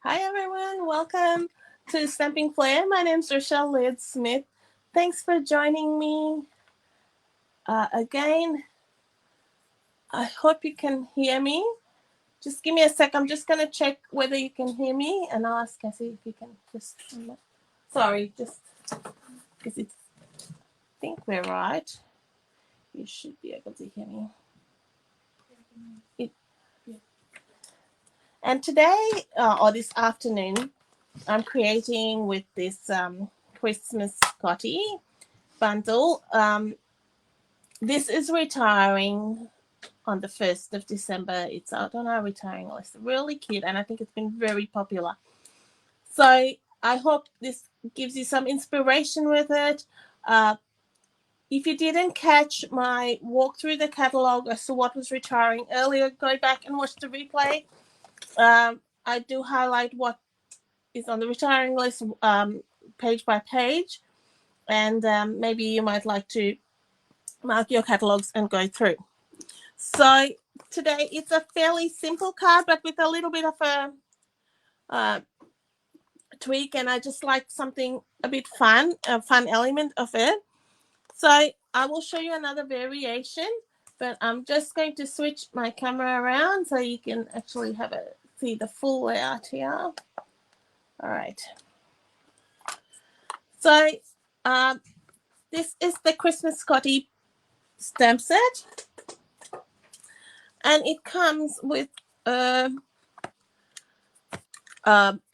Hi everyone, welcome to Stamping Flair. My name is Rochelle Laird Smith. Thanks for joining me again. I hope you can hear me. Just give me a sec. I'm just going to check whether you can hear me, and I'll ask Cassie if you can just. Sorry, just because I think we're right. You should be able to hear me. And today, or this afternoon, I'm creating with this Christmas Scottie bundle. This is retiring on the 1st of December. It's out on our retiring list. Really cute, and I think it's been very popular. So I hope this gives you some inspiration with it. If you didn't catch my walk through the catalogue as to what was retiring earlier, go back and watch the replay. I do highlight what is on the retiring list page by page, and maybe you might like to mark your catalogues and go through. So today it's a fairly simple card, but with a little bit of a tweak, and I just like something a bit fun, a fun element of it. So I will show you another variation, but I'm just going to switch my camera around so you can actually see the full layout here. All right. So this is the Christmas Scottie stamp set, and it comes with a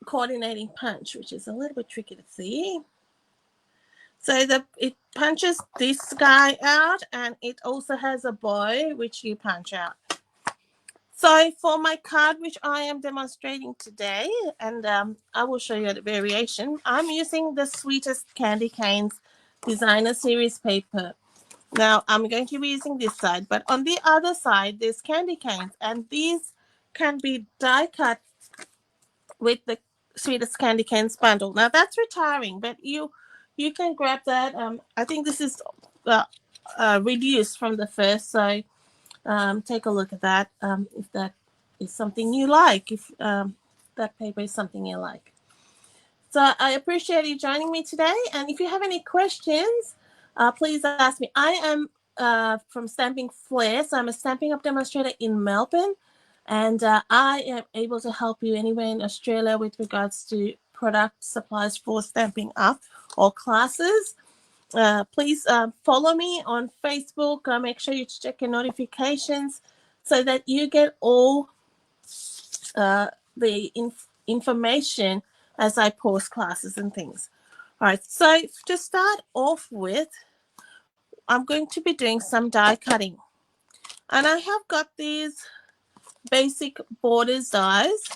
coordinating punch, which is a little bit tricky to see. So it punches this guy out, and it also has a bow which you punch out. So for my card, which I am demonstrating today, and I will show you the variation, I'm using the Sweetest Candy Canes Designer Series paper. Now I'm going to be using this side, but on the other side there's candy canes, and these can be die cut with the Sweetest Candy Canes bundle. Now that's retiring, but you can grab that. I think this is reduced from the first, so take a look at that if that is something you like, if that paper is something you like. So I appreciate you joining me today, and if you have any questions, please ask me. I am from Stamping Flair, so I'm a Stampin' Up! Demonstrator in Melbourne, and I am able to help you anywhere in Australia with regards to product supplies for Stampin' Up! Or classes. Please follow me on Facebook. Make sure you check your notifications so that you get all the information as I post classes and things. All right, so to start off with, I'm going to be doing some die cutting. And I have got these basic borders dies.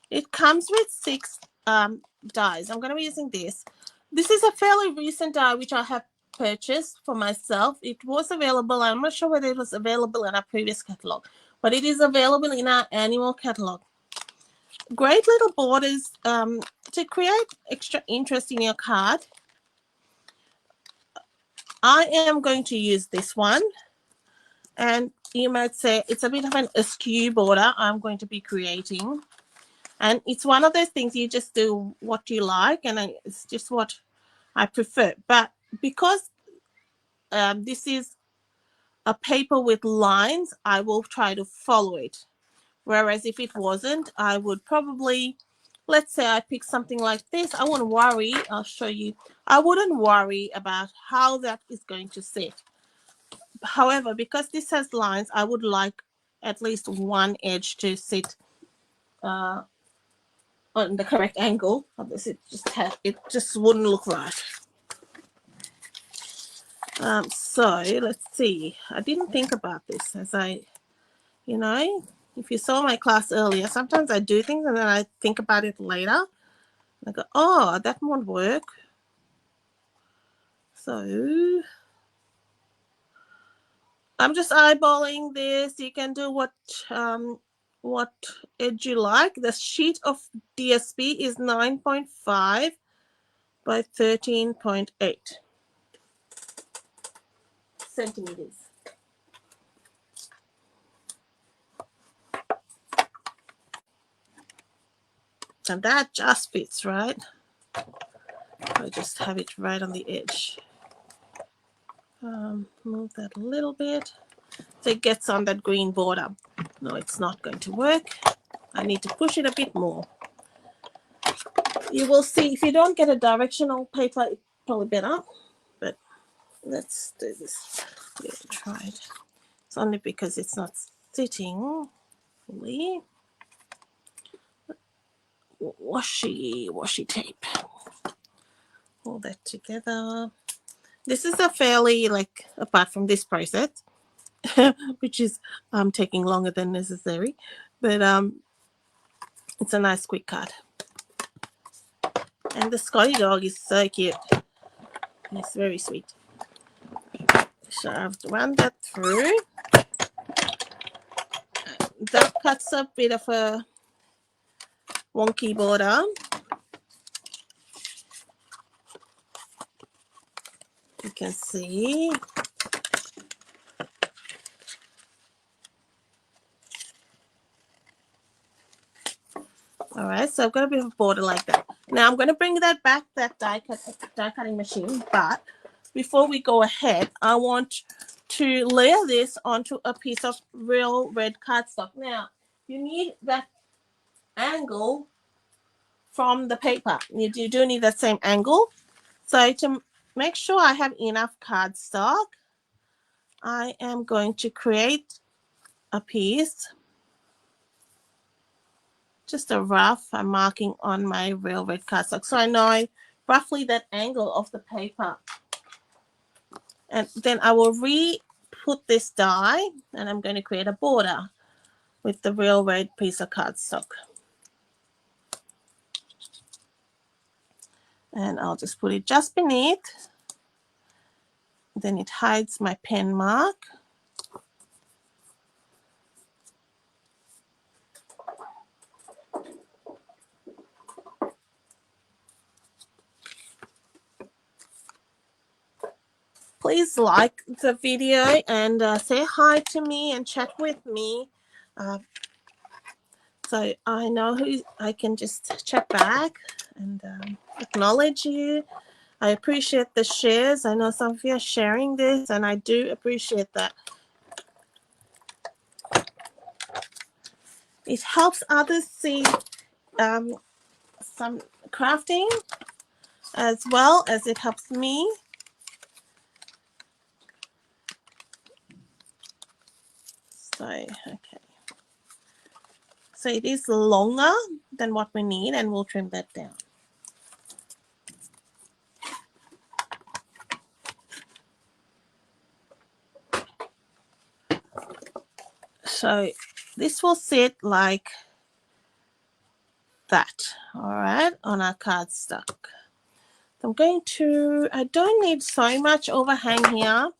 It comes with 6 dies. I'm going to be using this. This is a fairly recent die which I have purchased for myself. It was available. I'm not sure whether it was available in our previous catalog, but it is available in our annual catalog. Great little borders to create extra interest in your card. I am going to use this one, and you might say it's a bit of an askew border I'm going to be creating. And it's one of those things you just do what you like, and it's just what I prefer. But because this is a paper with lines, I will try to follow it. Whereas if it wasn't, I would probably, let's say I pick something like this, I wouldn't worry. I'll show you. I wouldn't worry about how that is going to sit. However, because this has lines, I would like at least one edge to sit on the correct angle. Otherwise, it just wouldn't look right. So let's see. I didn't think about this as if you saw my class earlier, sometimes I do things and then I think about it later. I go, oh, that won't work. So I'm just eyeballing this. You can do what edge you like. The sheet of DSP is 9.5 by 13.8 centimeters. And that just fits, right? I just have it right on the edge. Move that a little bit so it gets on that green border. No, it's not going to work. I need to push it a bit more. You will see if you don't get a directional paper, it's probably better. But let's do this. Yeah, try it. It's only because it's not sitting fully. Washi tape. Hold that together. This is a fairly, like, apart from this process, which is taking longer than necessary, but it's a nice quick cut. And the Scottie dog is so cute. He's very sweet. So I've run that through. That cuts a bit of a wonky border. You can see. All right, so I've got a bit of a border like that. Now I'm going to bring that back, that die cutting machine. But before we go ahead, I want to layer this onto a piece of real red cardstock. Now, you need that angle from the paper. You do need that same angle. So to make sure I have enough cardstock, I am going to create a piece. Just a rough marking on my real red cardstock. So I know roughly that angle of the paper. And then I will re-put this die and I'm going to create a border with the real red piece of cardstock. And I'll just put it just beneath. Then it hides my pen mark. Please like the video and say hi to me and chat with me. So I know who I can just chat back and acknowledge you. I appreciate the shares. I know some of you are sharing this and I do appreciate that. It helps others see some crafting as well as it helps me. So, okay. So it is longer than what we need and we'll trim that down. So this will sit like that, all right, on our cardstock. I'm going to, I don't need so much overhang here.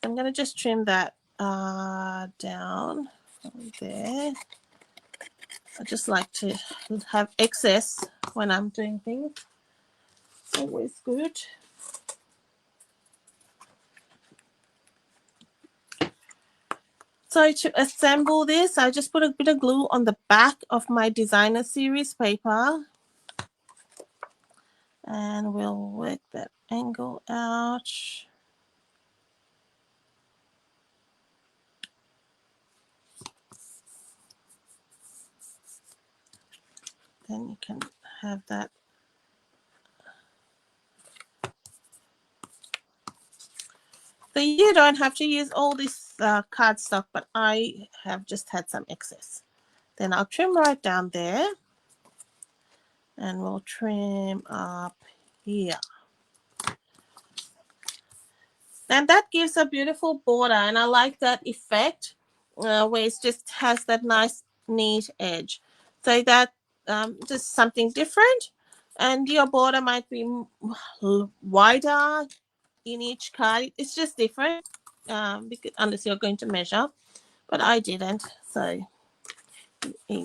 I'm going to just trim that down from there. I just like to have excess when I'm doing things. It's always good. So to assemble this, I just put a bit of glue on the back of my designer series paper. And we'll work that angle out. Then you can have that. So you don't have to use all this cardstock, but I have just had some excess. Then I'll trim right down there. And we'll trim up here. And that gives a beautiful border. And I like that effect where it just has that nice, neat edge. So that just something different. And your border might be wider in each card. It's just different because, unless you're going to measure. But I didn't, so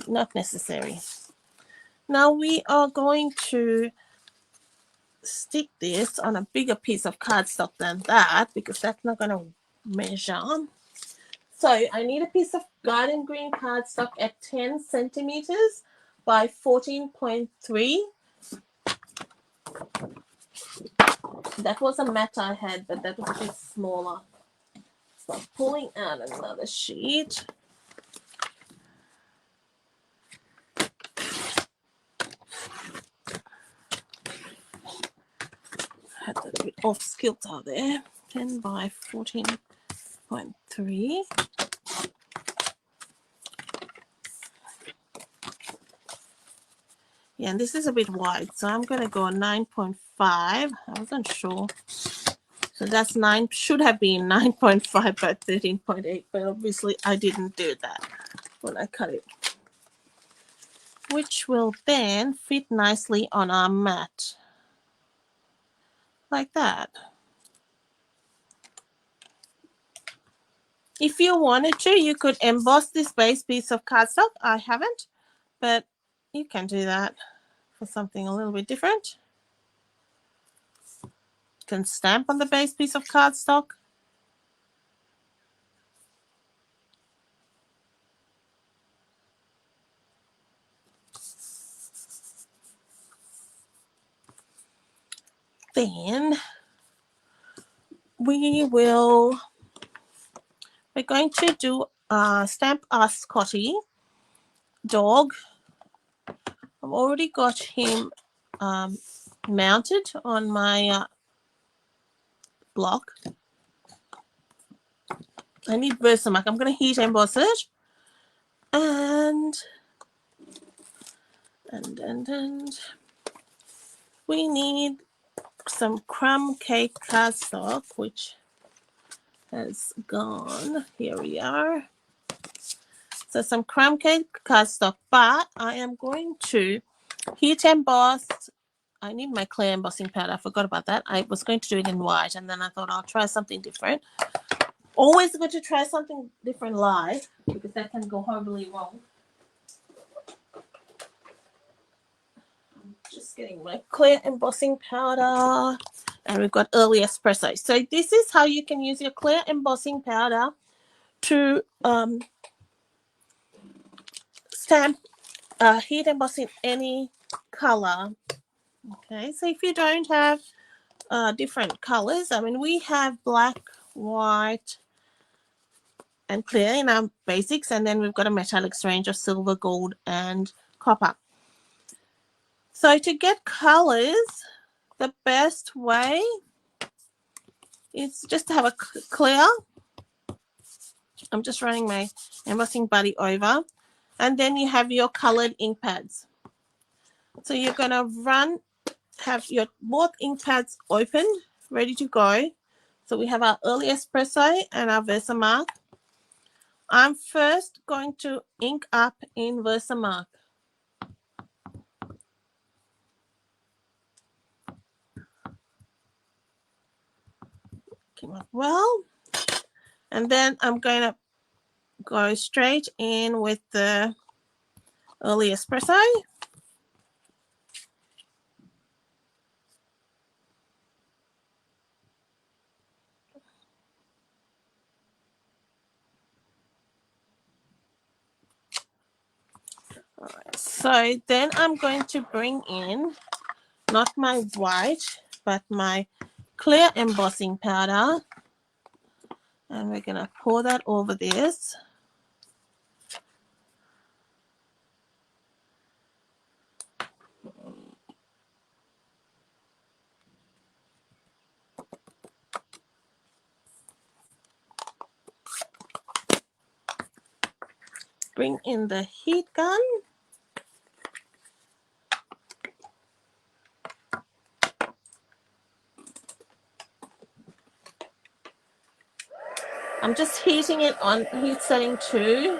not necessary. Now we are going to stick this on a bigger piece of cardstock than that because that's not going to measure. So I need a piece of garden green cardstock at 10 centimeters by 14.3. That was a mat I had, but that was a bit smaller. So I'm pulling out another sheet. Had that a bit off kilter there. 10 by 14.3. Yeah, and this is a bit wide, so I'm going to go 9.5. I wasn't sure. So that's 9, should have been 9.5 by 13.8, but obviously I didn't do that when I cut it. Which will then fit nicely on our mat. Like that. If you wanted to, you could emboss this base piece of cardstock. I haven't, but you can do that for something a little bit different. You can stamp on the base piece of cardstock. Then we're going to do stamp our Scottie dog. I've already got him mounted on my block. I need Versamark. I'm going to heat emboss it. And we need some crumb cake cardstock, which has gone. Here we are. So some crumb cake cardstock, but I am going to heat emboss. I need my clear embossing powder. I forgot about that. I was going to do it in white, and then I thought I'll try something different. Always good to try something different live, because that can go horribly wrong. I'm just getting my clear embossing powder, and we've got early espresso. So this is how you can use your clear embossing powder to stamp, heat emboss in any color. Okay, so if you don't have different colors, I mean, we have black, white, and clear in our basics, and then we've got a metallics range of silver, gold, and copper. So to get colors, the best way is just to have a clear. I'm just running my embossing buddy over, and then you have your colored ink pads. So you're going to have your both ink pads open, ready to go. So we have our early espresso and our Versamark. I'm first going to ink up in Versamark. Came up well. And then I'm going to go straight in with the early espresso. All right, so then I'm going to bring in not my white, but my clear embossing powder. And we're going to pour that over this. Bring in the heat gun. I'm just heating it on heat setting 2.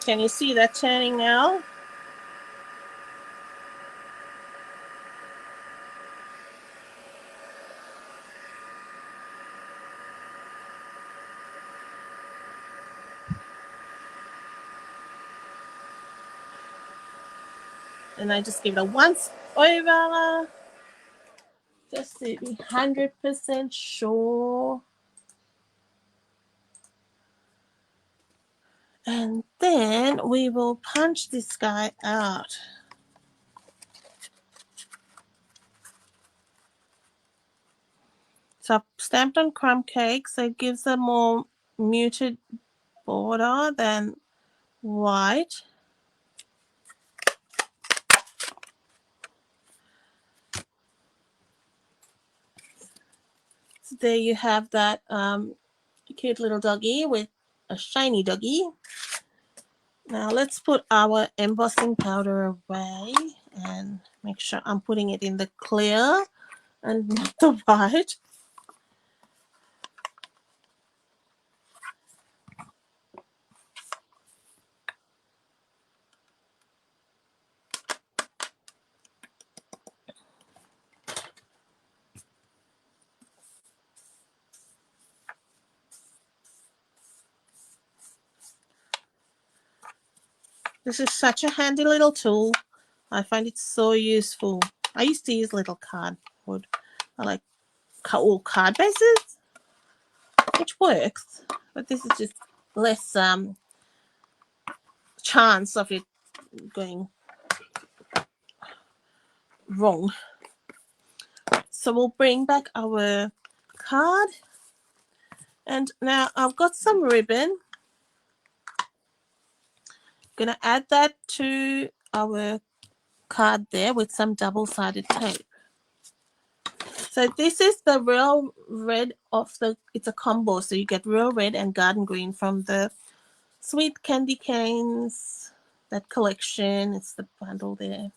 Can you see that turning now? And I just give it a once over, just to be 100% sure. And then we will punch this guy out. So I've stamped on crumb cake, so it gives a more muted border than white. So there you have that cute little doggy with a shiny doggy. Now let's put our embossing powder away and make sure I'm putting it in the clear and not the white. This is such a handy little tool. I find it so useful. I used to use little cardboard. I like all card bases, which works, but this is just less chance of it going wrong. So we'll bring back our card, and now I've got some ribbon. Gonna add that to our card there with some double-sided tape. So this is the real red of it's a combo, so you get real red and garden green from the Sweet Candy Canes, that collection. It's the bundle there.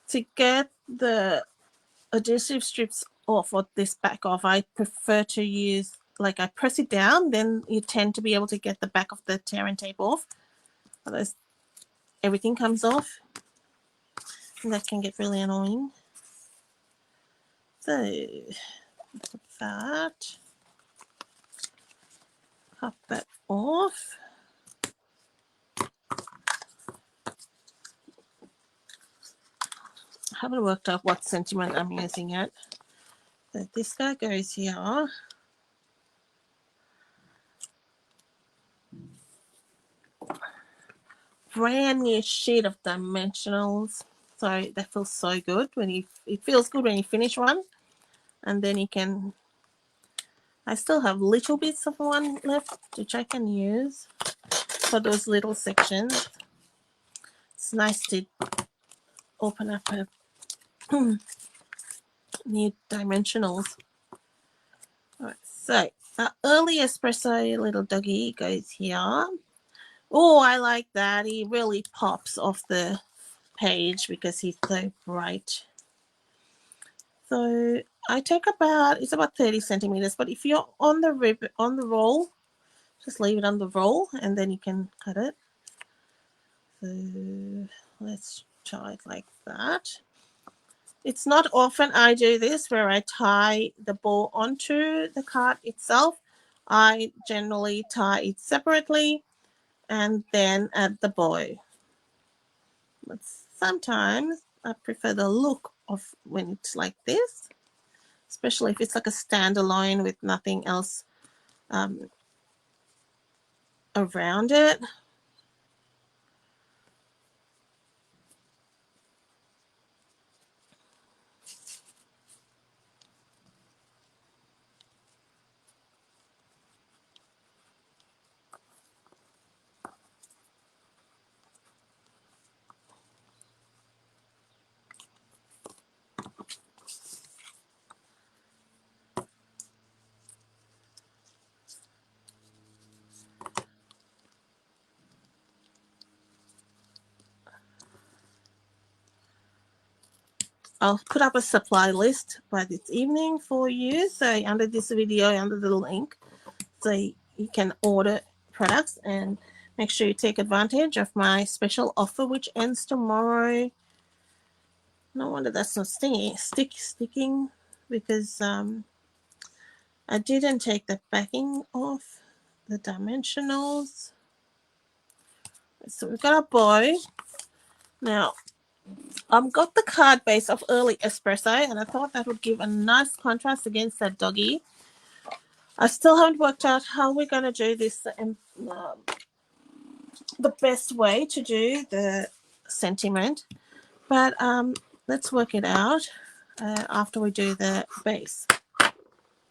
To get the adhesive strips off or this back off, I prefer to use, like, I press it down, then you tend to be able to get the back of the tear and tape off. Otherwise everything comes off, and that can get really annoying. So put that, cut that off. I haven't worked out what sentiment I'm using yet. So this guy goes here. Brand new sheet of dimensionals. So that feels so good when it feels good when you finish one, and then you can. I still have little bits of one left which I can use for those little sections. It's nice to open up a new dimensionals. All right, so our early espresso little doggy goes here. Oh, I like that. He really pops off the page because he's so bright. So I take it's about 30 centimeters, but if you're on the roll, just leave it on the roll and then you can cut it. So let's try it like that. It's not often I do this where I tie the ball onto the card itself. I generally tie it separately and then add the bow. But sometimes I prefer the look of when it's like this, especially if it's like a standalone with nothing else around it. I'll put up a supply list by this evening for you. So under this video, under the link, so you can order products and make sure you take advantage of my special offer, which ends tomorrow. No wonder that's not sticking because I didn't take the backing off the dimensionals. So we've got a boy. Now, I've got the card base of Early Espresso, and I thought that would give a nice contrast against that doggy. I still haven't worked out how we're going to do this, the best way to do the sentiment, but let's work it out after we do the base.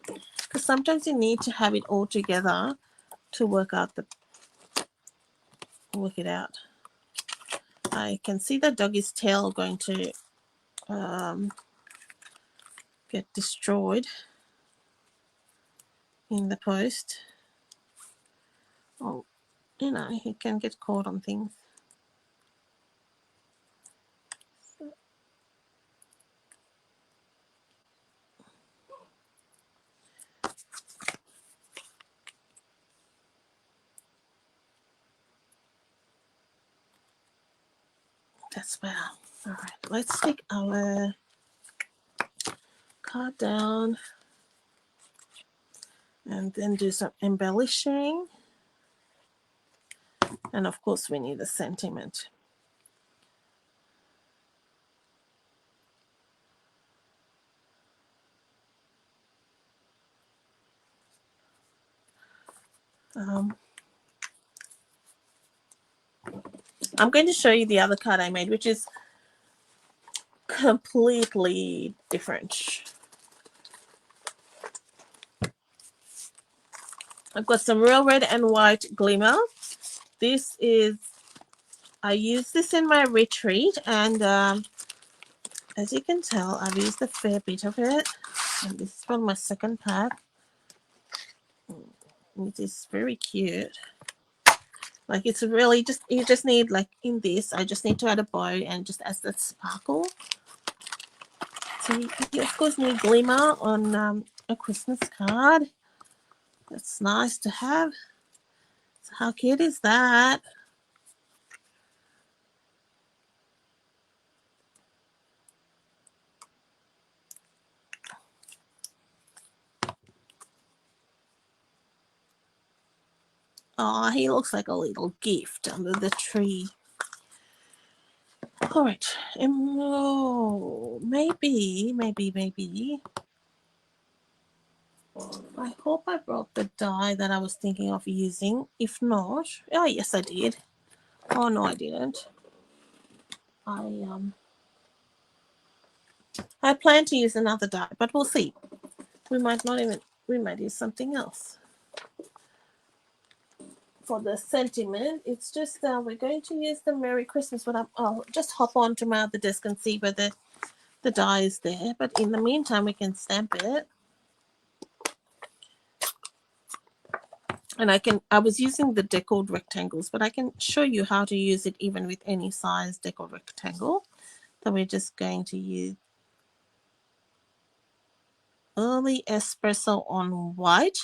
Because sometimes you need to have it all together to work it out. I can see the doggy's tail going to get destroyed in the post. Oh, you know, he can get caught on things. That's better. All right, let's stick our card down and then do some embellishing. And of course, we need a sentiment. I'm going to show you the other card I made, which is completely different. I've got some real red and white glimmer. This is, I use this in my retreat, and as you can tell, I've used a fair bit of it. And this is from my second pack. It is very cute. Like, it's really just, you just need, like in this, I just need to add a bow and just add that sparkle. So you of course need glimmer on a Christmas card. That's nice to have. So how cute is that? Oh, he looks like a little gift under the tree. All right. Oh, maybe. I hope I brought the die that I was thinking of using. If not, oh yes, I did. Oh no, I didn't. I plan to use another die, but we'll see. We might use something else. For the sentiment, it's just we're going to use the Merry Christmas, but I'll just hop onto my other desk and see whether the die is there. But in the meantime, we can stamp it. And I was using the deckled rectangles, but I can show you how to use it even with any size deckled rectangle. So we're just going to use Early Espresso on white.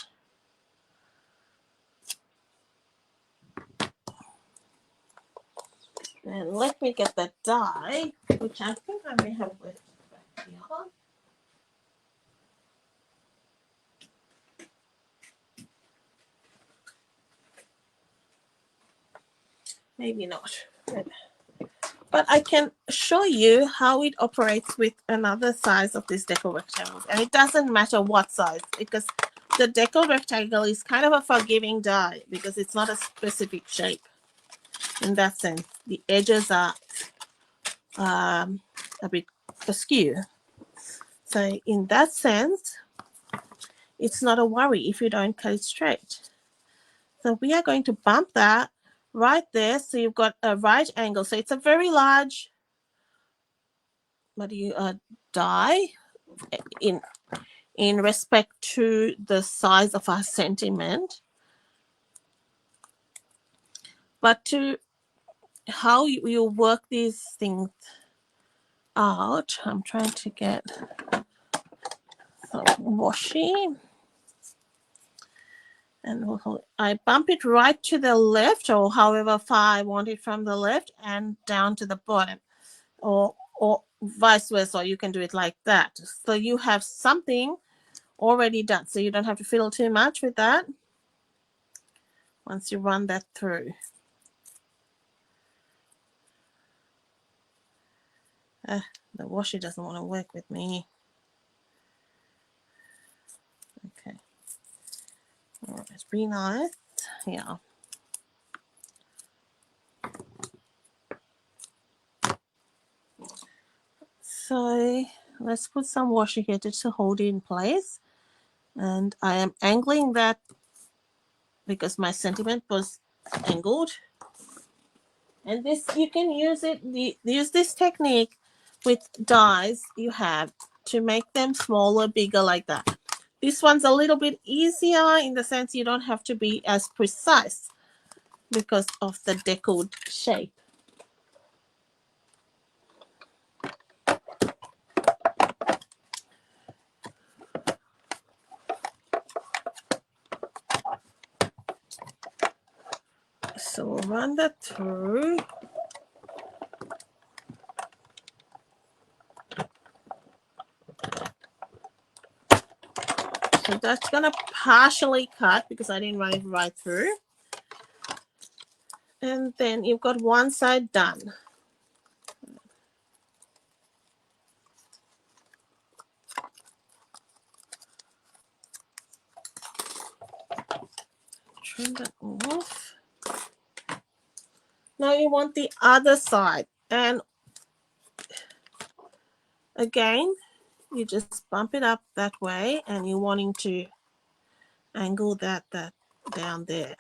And let me get that die, which I think I may have left back here. Maybe not. But I can show you how it operates with another size of these deco rectangles. And it doesn't matter what size, because the deco rectangle is kind of a forgiving die because it's not a specific shape. In that sense, the edges are a bit askew. So in that sense, it's not a worry if you don't cut it straight. So we are going to bump that right there. So you've got a right angle. So it's a very large die in respect to the size of our sentiment. But to how you work these things out. I'm trying to get some washi. And I bump it right to the left, or however far I want it from the left, and down to the bottom, or vice versa. You can do it like that. So you have something already done, so you don't have to fiddle too much with that once you run that through. The washi doesn't want to work with me. Okay. All right, be nice. Yeah. So let's put some washi here just to hold it in place. And I am angling that because my sentiment was angled. And this, you can use it, use this technique with dies you have to make them smaller, bigger, like that. This one's a little bit easier in the sense you don't have to be as precise because of the deckled shape. So we'll run that through. So that's going to partially cut because I didn't run it right through. And then you've got one side done. Trim that off. Now you want the other side. And again, you just bump it up that way, and you're wanting to angle that down there.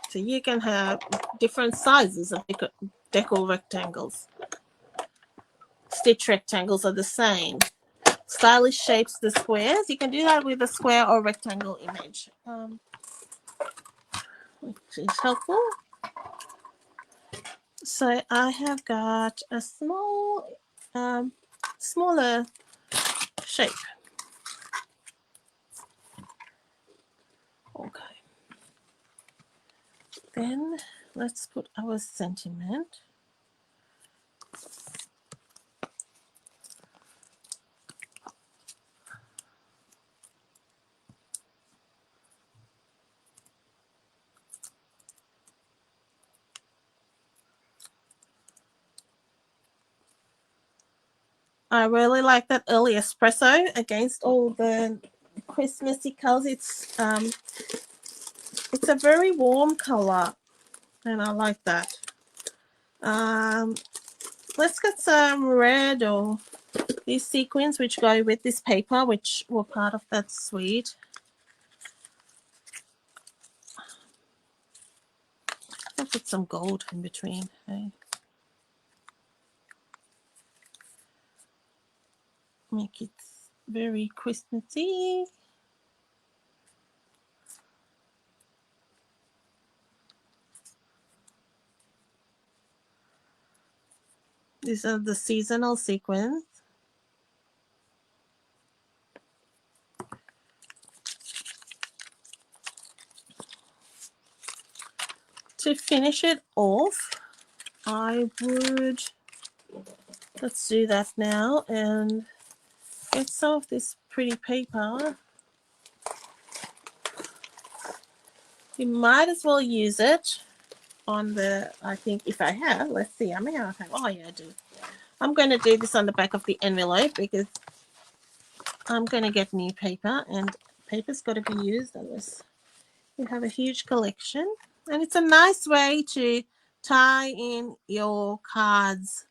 So you can have different sizes of deco rectangles. Stitch rectangles are the same. Stylish shapes, the squares. You can do that with a square or rectangle image, which is helpful. So I have got a small, smaller shape. Okay. Then let's put our sentiment. I really like that early espresso against all the Christmassy colors. It's a very warm color, and I like that. Let's get some red or these sequins which go with this paper, which were part of that suite. I'll put some gold in between. Okay? Make it very Christmassy. These are the seasonal sequins. To finish it off, I would, let's do that now, and get some of this pretty paper. You might as well use it on the, I think if I have, let's see, I may not have, oh yeah, I do. I'm going to do this on the back of the envelope because I'm going to get new paper, and paper's got to be used unless you have a huge collection. And it's a nice way to tie in your cards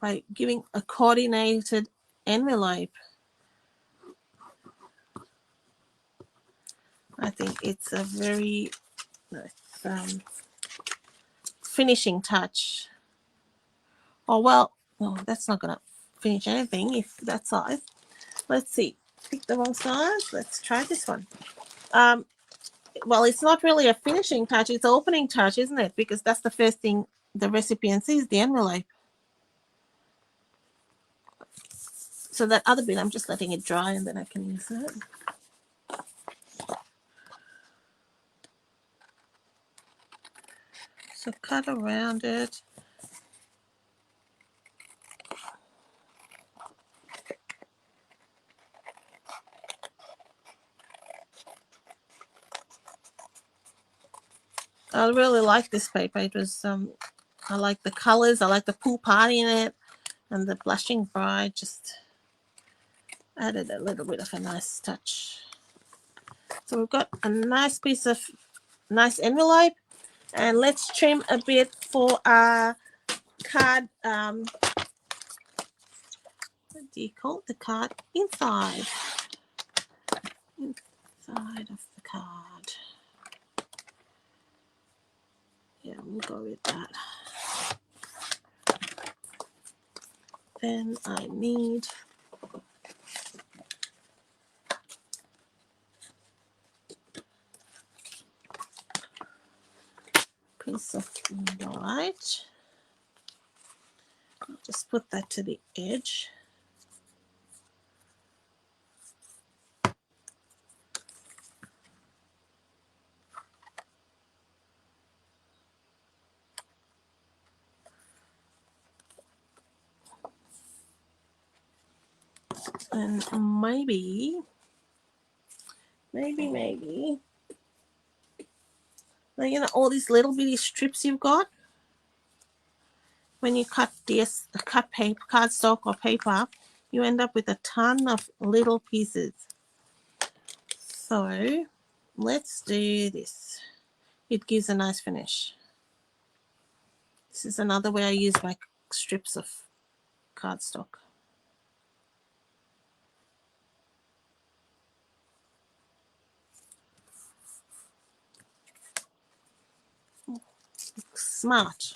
by giving a coordinated envelope. I think it's a very nice finishing touch. Oh, well, no, that's not going to finish anything if that size. Let's see. Pick the wrong size. Let's try this one. Well, it's not really a finishing touch, it's an opening touch, isn't it? Because that's the first thing the recipient sees, the envelope. So that other bit, I'm just letting it dry and then I can use it. So cut around it. I really like this paper. It was I like the colors. I like the pool party in it, and the blushing bride just added a little bit of a nice touch. So we've got a nice piece of nice envelope, and let's trim a bit for our card. What do you call it? The card inside of the card. Yeah, we'll go with that. Then I need a piece of white. I'll just put that to the edge. And maybe, now, you know, all these little bitty strips you've got, when you cut this, cut paper, cardstock or paper, you end up with a ton of little pieces. So let's do this. It gives a nice finish. This is another way I use my strips of cardstock. Smart.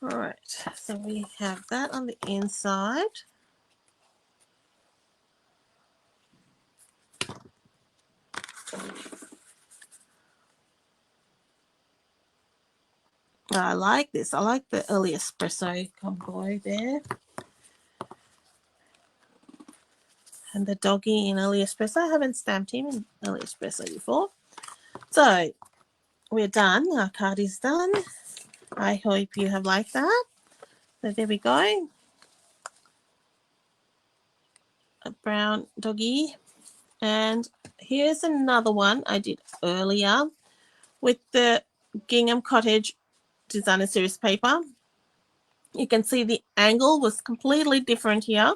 All right, so we have that on the inside. I like this. I like the early espresso combo there. And the doggy in early espresso. I haven't stamped him in early espresso before. So we're done. Our card is done. I hope you have liked that. So there we go. A brown doggy. And here's another one I did earlier with the Gingham Cottage Designer Series paper. You can see the angle was completely different here.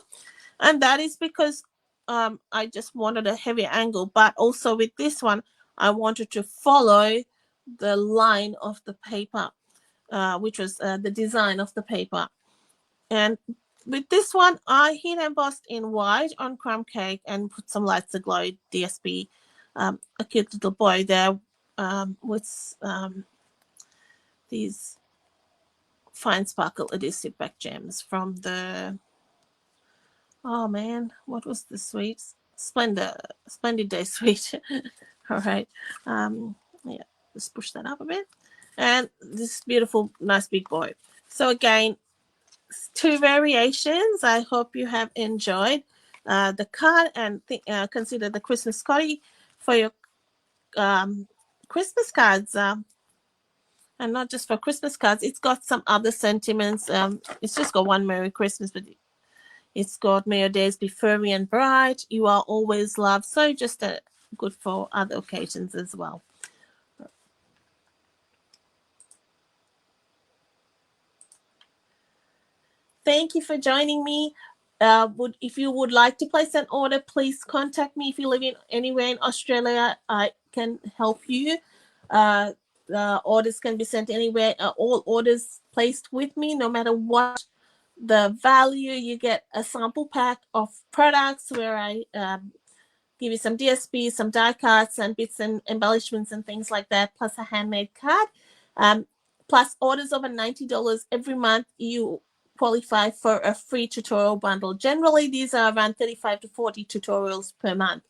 And that is because I just wanted a heavier angle. But also with this one, I wanted to follow the line of the paper, which was the design of the paper. And with this one, I heat embossed in white on crumb cake and put some Lights Aglow DSP, a cute little boy there with these fine sparkle adhesive back gems from the, oh man, what was the sweet? Splendid Day Sweet. All right. Yeah, just push that up a bit. And this beautiful, nice big boy. So again, 2 variations. I hope you have enjoyed the card, and consider the Christmas Scottie for your Christmas cards. And not just for Christmas cards, it's got some other sentiments. It's just got one Merry Christmas, but it's got May your days be furry and bright. You are always loved. So just good for other occasions as well. Thank you for joining me. If you would like to place an order, please contact me. If you live in anywhere in Australia, I can help you. The orders can be sent anywhere. All orders placed with me, no matter what the value, you get a sample pack of products where I give you some DSP, some die cuts, and bits and embellishments and things like that, plus a handmade card. Plus orders over $90 every month, you qualify for a free tutorial bundle. Generally, these are around 35 to 40 tutorials per month.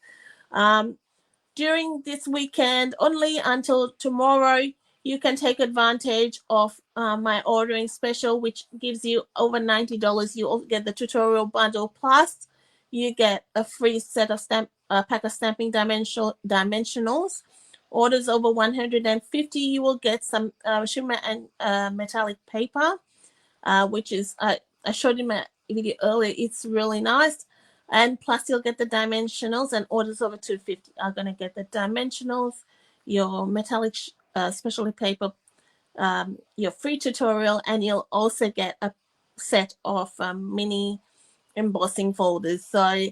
During this weekend, only until tomorrow, you can take advantage of my ordering special, which gives you over $90. You also get the tutorial bundle, plus you get a free set of pack of Stampin Dimensionals. Orders over 150, you will get some shimmer and metallic paper, which is I showed you my video earlier. It's really nice. And plus you'll get the dimensionals, and orders over 250 are going to get the dimensionals, your metallic specialty paper, your free tutorial, and you'll also get a set of mini embossing folders. So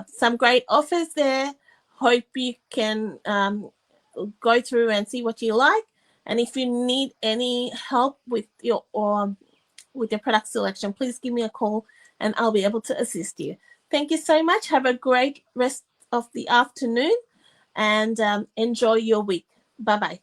some great offers there. Hope you can go through and see what you like. And if you need any help with your product selection, please give me a call and I'll be able to assist you. Thank you so much. Have a great rest of the afternoon and enjoy your week. Bye-bye.